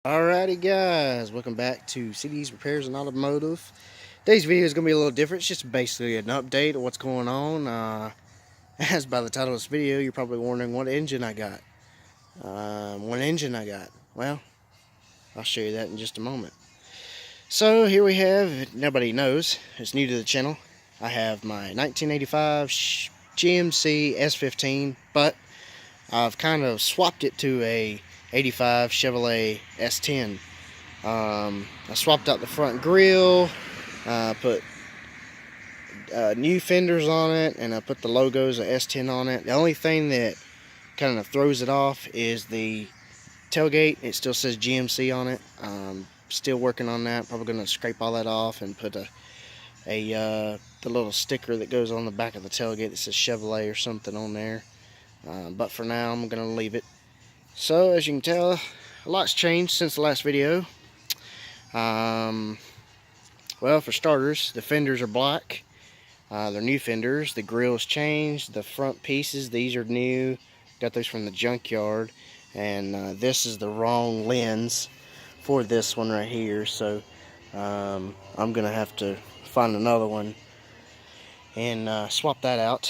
Alrighty guys, welcome back to Cities Repairs and Automotive. Today's video is going to be a little different. It's just basically an update of what's going on. As by the title of this video, you're probably wondering what engine I got. Well, I'll show you that in just a moment. So here we have, nobody knows, it's new to the channel. I have my 1985 GMC S15, but I've kind of swapped it to a 85 Chevrolet S10. I swapped out the front grille, put new fenders on it, and I put the logos of S10 on it. The only thing that kind of throws it off is the tailgate. It still says GMC on it. Still working on that. Probably going to scrape all that off and put the little sticker that goes on the back of the tailgate that says Chevrolet or something on there. But for now, I'm going to leave it. So as you can tell, a lot's changed since the last video. Well, for starters, the fenders are black. They're new fenders. The grill's changed. The front pieces, these are new. Got those from the junkyard. And this is the wrong lens for this one right here. So I'm going to have to find another one and swap that out.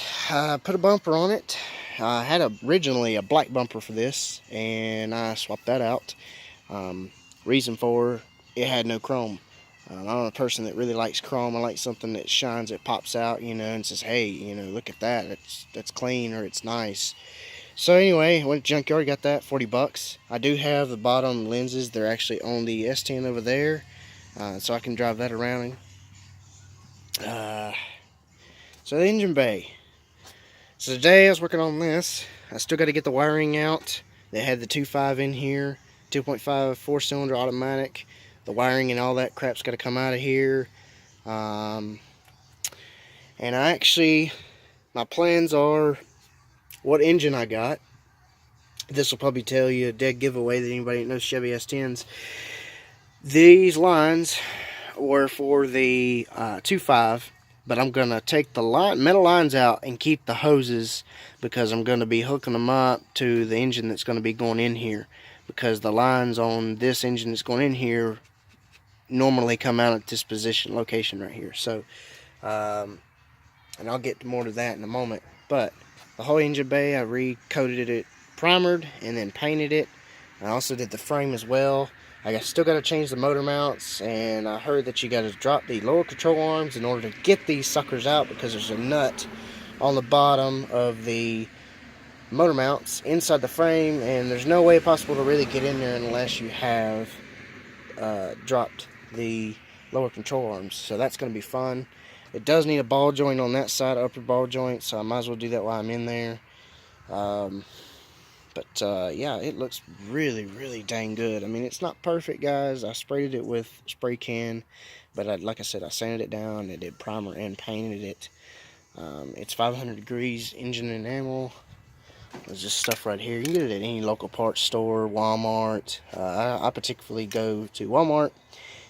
Put a bumper on it. I had originally a black bumper for this, and I swapped that out. Reason for it had no chrome. I'm a person that really likes chrome. I like something that shines, it pops out, and says, hey, look at that. That's clean, or it's nice. So anyway, went to junkyard, got that, 40 bucks. I do have the bottom lenses. They're actually on the S10 over there, so I can drive that around. So the engine bay. So today I was working on this. I still got to get the wiring out. They had the 2.5 in here, 2.5 4-cylinder automatic. The wiring and all that crap's got to come out of here. And my plans are what engine I got. This will probably tell you a dead giveaway that anybody that knows Chevy S10s. These lines were for the 2.5. But I'm going to take the metal lines out and keep the hoses, because I'm going to be hooking them up to the engine that's going to be going in here. Because the lines on this engine that's going in here normally come out at this location right here. So, and I'll get more to that in a moment. But the whole engine bay, I recoated it, primered, and then painted it. I also did the frame as well. I still got to change the motor mounts, and I heard that you got to drop the lower control arms in order to get these suckers out, because there's a nut on the bottom of the motor mounts inside the frame, and there's no way possible to really get in there unless you have dropped the lower control arms. So that's going to be fun. It does need a ball joint on that side, upper ball joint, so I might as well do that while I'm in there. But yeah, it looks really, really dang good. I mean, it's not perfect, guys. I sprayed it with spray can, but like I said, I sanded it down. I did primer and painted it. It's 500 degrees engine enamel. There's just stuff right here. You can get it at any local parts store, Walmart. I particularly go to Walmart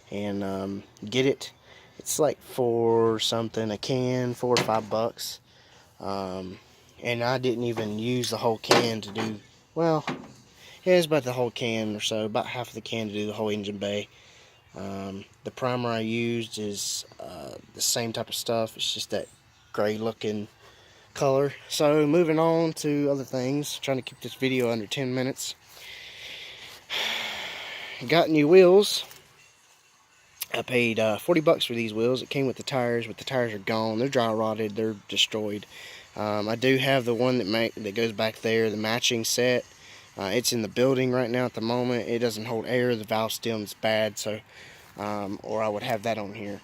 and get it. It's like $4 something a can, $4 or $5. And I didn't even use the whole can to do, well, yeah, it's about the whole can or so, about half of the can to do the whole engine bay. The primer I used is the same type of stuff. It's just that gray looking color. So moving on to other things, trying to keep this video under 10 minutes. Got new wheels. I paid 40 bucks for these wheels. It came with the tires, but the tires are gone. They're dry rotted. They're destroyed. I do have the one that goes back there, the matching set. It's in the building right now at the moment. It doesn't hold air. The valve stem's bad, so or I would have that on here.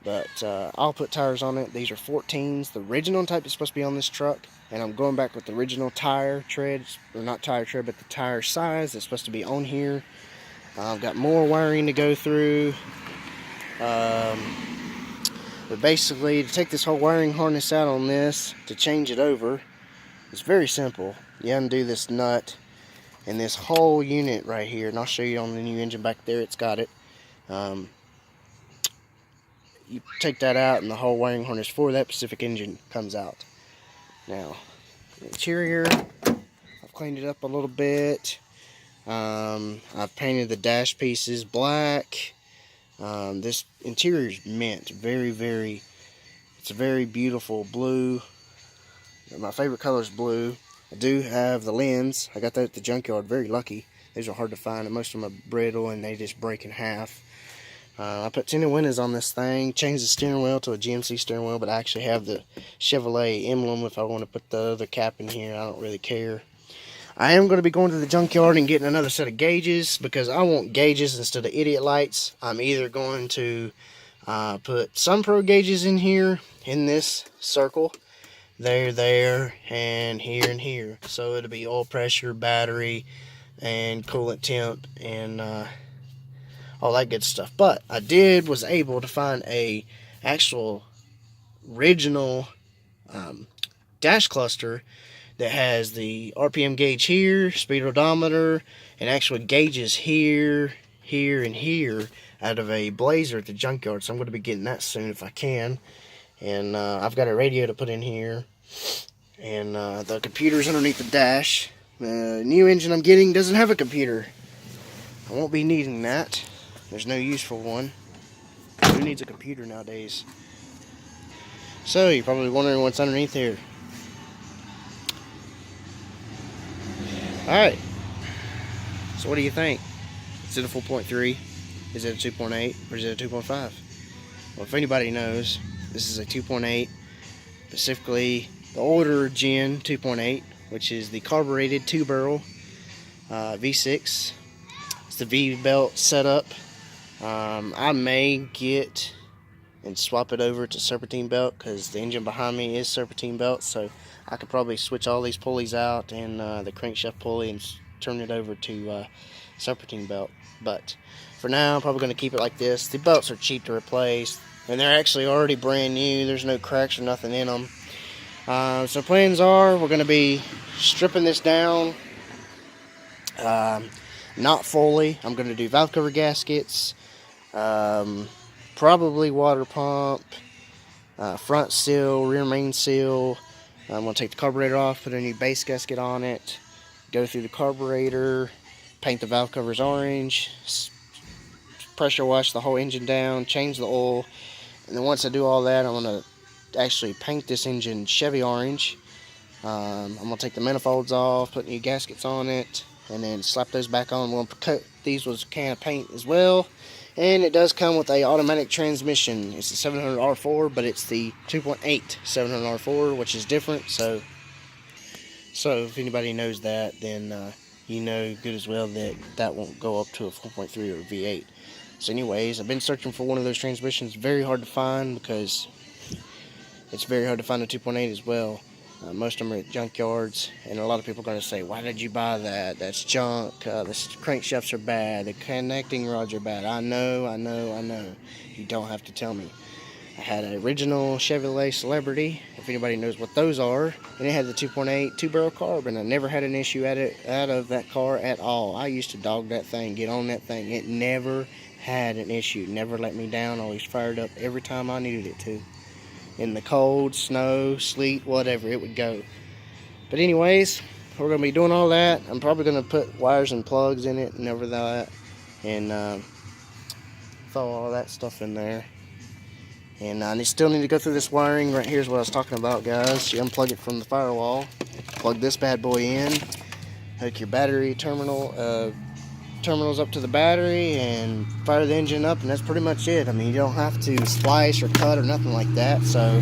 But I'll put tires on it. These are 14s. The original type is supposed to be on this truck, and I'm going back with the original tire treads, or not tire tread, but the tire size that's supposed to be on here. I've got more wiring to go through. But basically, to take this whole wiring harness out on this, to change it over, it's very simple. You undo this nut and this whole unit right here, and I'll show you on the new engine back there, it's got it. You take that out, and the whole wiring harness for that specific engine comes out. Now, the interior, I've cleaned it up a little bit. I've painted the dash pieces black. This interior is mint. It's a very beautiful blue. My favorite color is blue. I do have the lens. I got that at the junkyard. Very lucky. These are hard to find, and most of them are brittle and they just break in half. I put tinted windows on this thing. Changed the steering wheel to a GMC steering wheel, but I actually have the Chevrolet emblem if I want to put the other cap in here. I don't really care. I am going to be going to the junkyard and getting another set of gauges because I want gauges instead of idiot lights. I'm either going to put some pro gauges in here in this circle, there, and here. So it'll be oil pressure, battery, and coolant temp, and all that good stuff. But I was able to find a actual original dash cluster that has the RPM gauge here, speed odometer, and actual gauges here, and here out of a Blazer at the junkyard. So I'm going to be getting that soon if I can. And I've got a radio to put in here, and the computer's underneath the dash. The new engine I'm getting doesn't have a computer. I won't be needing that. There's no use for one. Who needs a computer nowadays? So you're probably wondering what's underneath here. Alright, so what do you think? Is it a 4.3? Is it a 2.8? Or is it a 2.5? Well, if anybody knows, this is a 2.8, specifically the older Gen 2.8, which is the carbureted 2-barrel V6. It's the V-belt setup. I may get and swap it over to serpentine belt because the engine behind me is serpentine belt, so I could probably switch all these pulleys out and the crankshaft pulley and turn it over to serpentine belt. But for now, I'm probably going to keep it like this. The belts are cheap to replace, and they're actually already brand new. There's no cracks or nothing in them. So plans are we're going to be stripping this down, not fully. I'm going to do valve cover gaskets, probably water pump, front seal, rear main seal. I'm going to take the carburetor off, put a new base gasket on it, go through the carburetor, paint the valve covers orange, pressure wash the whole engine down, change the oil, and then once I do all that, I'm going to actually paint this engine Chevy orange. I'm going to take the manifolds off, put new gaskets on it, and then slap those back on. We'll coat these with a can of paint as well. And it does come with a automatic transmission. It's the 700R4, but it's the 2.8 700R4, which is different. So if anybody knows that, then you know good as well that that won't go up to a 4.3 or a V8. So anyways, I've been searching for one of those transmissions. Very hard to find because it's very hard to find a 2.8 as well. Most of them are at junkyards, and a lot of people are going to say, why did you buy that? That's junk. The crankshafts are bad. The connecting rods are bad. I know. You don't have to tell me. I had an original Chevrolet Celebrity, if anybody knows what those are, and it had the 2.8 2-barrel carb, and I never had an issue out of that car at all. I used to dog that thing, get on that thing. It never had an issue. Never let me down. Always fired up every time I needed it to. In the cold, snow, sleet, whatever, it would go. But anyways, we're going to be doing all that. I'm probably going to put wires and plugs in it and over that, and throw all that stuff in there. And I still need to go through this wiring. Right here's what I was talking about, guys. You unplug it from the firewall, plug this bad boy in, hook your battery terminals up to the battery, and fire the engine up, and that's pretty much it. I mean, you don't have to splice or cut or nothing like that. So,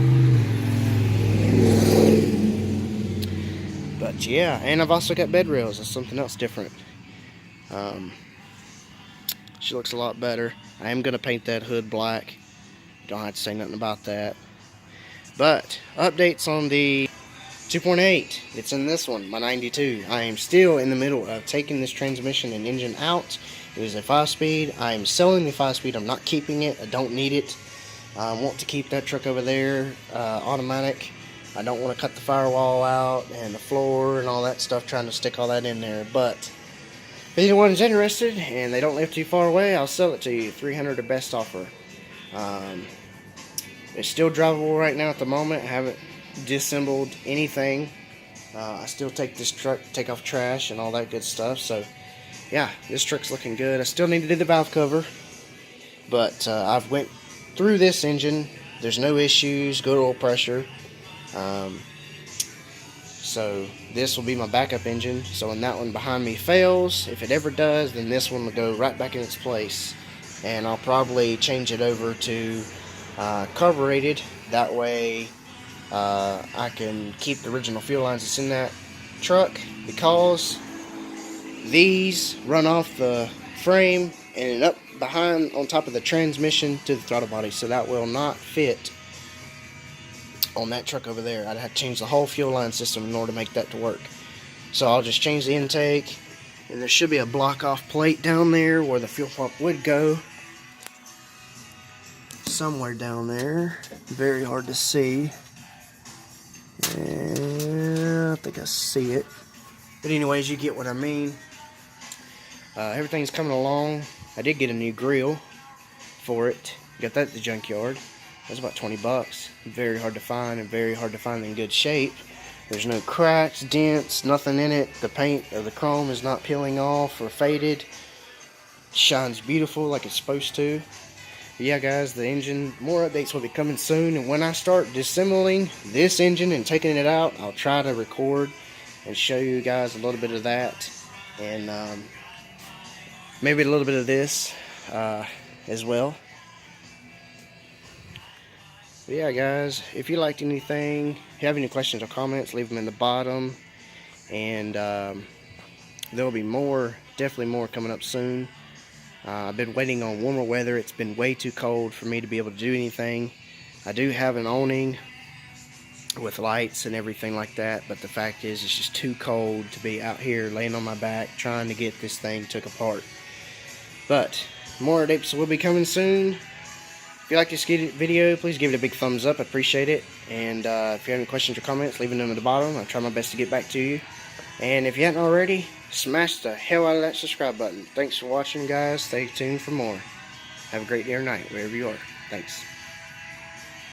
but yeah, and I've also got bed rails. That's something else different. She looks a lot better. I am going to paint that hood black. Don't have to say nothing about that. But updates on the 2.8, it's in this one, my 92. I am still in the middle of taking this transmission and engine out. It was a 5-speed. I am selling the 5-speed. I'm not keeping it. I don't need it. I want to keep that truck over there automatic. I don't want to cut the firewall out and the floor and all that stuff, trying to stick all that in there. But if anyone's interested and they don't live too far away, I'll sell it to you. $300 the best offer. It's still drivable right now at the moment. I haven't disassembled anything. I still take this truck, take off trash and all that good stuff. So yeah, this truck's looking good. I still need to do the valve cover, but I've went through this engine. There's no issues, good oil pressure. So this will be my backup engine. So when that one behind me fails, if it ever does, then this one will go right back in its place. And I'll probably change it over to carbureted. That way I can keep the original fuel lines that's in that truck, because these run off the frame and up behind on top of the transmission to the throttle body, so that will not fit on that truck over there. I'd have to change the whole fuel line system in order to make that to work. So I'll just change the intake, and there should be a block off plate down there where the fuel pump would go, somewhere down there. Very hard to see. Yeah, I think I see it. But anyways, you get what I mean. Everything's coming along. I did get a new grill for it. Got that at the junkyard. It was about 20 bucks. Very hard to find, and very hard to find in good shape. There's no cracks, dents, nothing in it. The paint or the chrome is not peeling off or faded. Shines beautiful like it's supposed to. But yeah, guys, the engine, more updates will be coming soon. And when I start disassembling this engine and taking it out, I'll try to record and show you guys a little bit of that. And maybe a little bit of this as well. But yeah, guys, if you liked anything, if you have any questions or comments, leave them in the bottom. And there will be more, definitely more coming up soon. I've been waiting on warmer weather. It's been way too cold for me to be able to do anything. I do have an awning with lights and everything like that, but the fact is it's just too cold to be out here laying on my back trying to get this thing took apart. But more updates will be coming soon. If you like this video, please give it a big thumbs up. I appreciate it. And if you have any questions or comments, leave them at the bottom. I'll try my best to get back to you. And if you haven't already, smash the hell out of that subscribe button. Thanks for watching, guys. Stay tuned for more. Have a great day or night, wherever you are. Thanks.